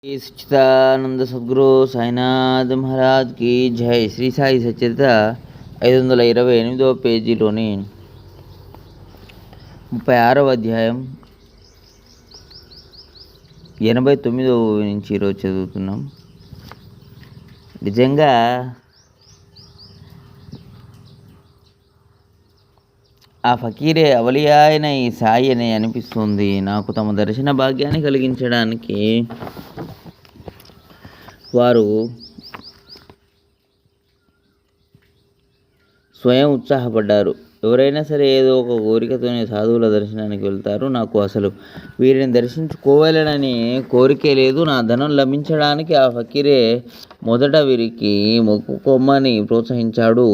శ్రీ సచ్చిదానంద సద్గురు సాయినాథ్ మహారాజ్ కి జై. శ్రీ సాయి సచరిత 528వ పేజీలోని 36వ అధ్యాయం 89వ నుంచి ఈరోజు చదువుతున్నాం. నిజంగా ఆ ఫకీరే అవలియా అయిన ఈ సాయి అని అనిపిస్తుంది. నాకు తమ దర్శన భాగ్యాన్ని కలిగించడానికి వారు స్వయం ఉత్సాహపడ్డారు. ఎవరైనా సరే ఏదో ఒక కోరికతోనే సాధువుల దర్శనానికి వెళ్తారు. నాకు అసలు వీరిని దర్శించుకోవాలనని కోరికే లేదు. నా ధనం లభించడానికి ఆ ఫకీరే మొదట వీరికి మొక్కుకోమని ప్రోత్సహించాడు.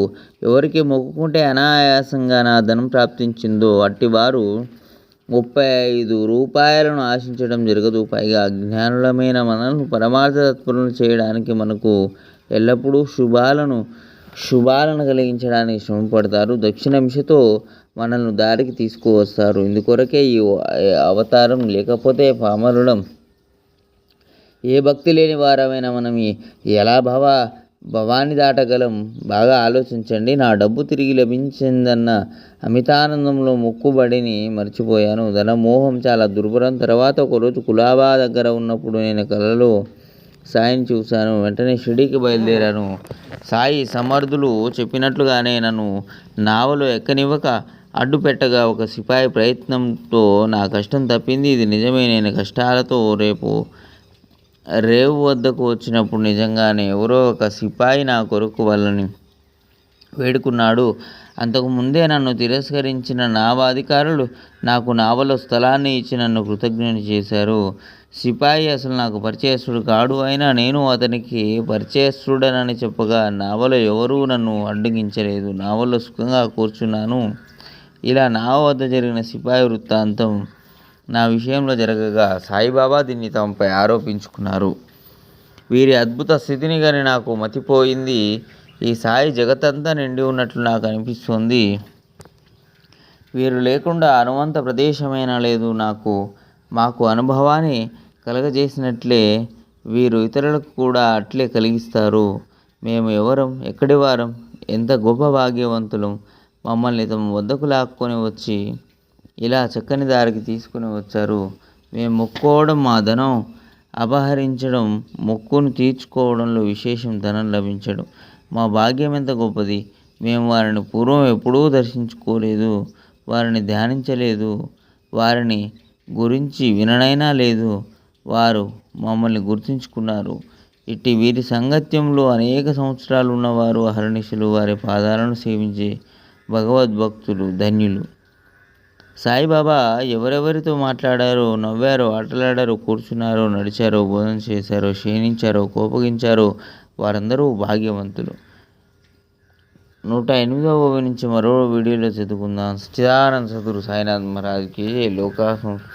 ఎవరికి మొక్కుకుంటే అనాయాసంగా నా ధనం ప్రాప్తించిందో అట్టివారు 35 రూపాయలను ఆశించడం జరగదు. పైగా అజ్ఞానులమైన మనల్ని పరమార్థ తత్పరులను చేయడానికి మనకు ఎల్లప్పుడూ శుభాలను కలిగించడానికి శ్రమపడతారు. దక్షిణాంశతో మనల్ని దారికి తీసుకువస్తారు. ఇందుకొరకే ఈ అవతారం. లేకపోతే పామరులం, ఏ భక్తి లేని వారమైనా మనం ఎలా భవాన్ని దాటగలం? బాగా ఆలోచించండి. నా డబ్బు తిరిగి లభించిందన్న అమితానందంలో మొక్కుబడిని మర్చిపోయాను. ధనమోహం చాలా దుర్భరం. తర్వాత ఒకరోజు కులాబా దగ్గర ఉన్నప్పుడు నేను కలలో సాయిని చూశాను. వెంటనే షిరిడీకి బయలుదేరాను. సాయి సమర్థులు చెప్పినట్లుగానే నన్ను నావలో ఎక్కనివ్వక అడ్డు పెట్టగా ఒక సిపాయి ప్రయత్నంతో నా కష్టం తప్పింది. ఇది నిజమే. నేను కష్టాలతో రేవు వద్దకు వచ్చినప్పుడు నిజంగానే ఎవరో ఒక సిపాయి నా కొరకు వాళ్ళని వేడుకున్నాడు. అంతకు ముందే నన్ను తిరస్కరించిన నావాధికారులు నాకు నావలో స్థలాన్ని ఇచ్చి నన్ను కృతజ్ఞుని చేశారు. సిపాయి అసలు నాకు పరిచయస్తుడు కాడు. అయినా నేను అతనికి పరిచయస్తుడనని చెప్పగా నావలో ఎవరూ నన్ను అడ్డగించలేదు. నావలో సుఖంగా కూర్చున్నాను. ఇలా నావ వద్ద జరిగిన సిపాయి వృత్తాంతం నా విషయంలో జరగగా సాయిబాబా దీన్ని తమపై ఆరోపించుకున్నారు. వీరి అద్భుత స్థితిని కానీ నాకు మతిపోయింది. ఈ సాయి జగత్తంతా నిండి ఉన్నట్లు నాకు అనిపిస్తుంది. వీరు లేకుండా అనువంత ప్రదేశమైనా లేదు. మాకు అనుభవాన్ని కలగజేసినట్లే వీరు ఇతరులకు కూడా అట్లే కలిగిస్తారు. మేము ఎవరం, ఎక్కడి వారం, ఎంత గొప్ప భాగ్యవంతులం. మమ్మల్ని తమ వద్దకు లాక్కొని వచ్చి ఇలా చక్కని దారికి తీసుకుని వచ్చారు. మేము మొక్కుకోవడం, మా ధనం అపహరించడం, మొక్కును తీర్చుకోవడంలో విశేషం ధనం లభించడం. మా భాగ్యం ఎంత గొప్పది. మేము వారిని పూర్వం ఎప్పుడూ దర్శించుకోలేదు, వారిని ధ్యానించలేదు, వారిని గురించి విననైనా లేదు. వారు మమ్మల్ని గుర్తించుకున్నారు. ఇట్టి వీరి సాంగత్యంలో అనేక సంవత్సరాలు ఉన్నవారు అహర్నిశలు వారి పాదాలను సేవించే భగవద్భక్తులు ధన్యులు. సాయిబాబా ఎవరెవరితో మాట్లాడారో, నవ్వారో, ఆటలాడారో, కూర్చున్నారో, నడిచారో, భోజనం చేశారో, క్షీణించారో, కోపగించారో వారందరూ భాగ్యవంతులు. 108వ నుంచి మరో వీడియోలో చదువుకుందాం. సచ్చిదానంద సద్గురు సాయినాథ్ మహారాజ్ కి లోకా సంస్థ.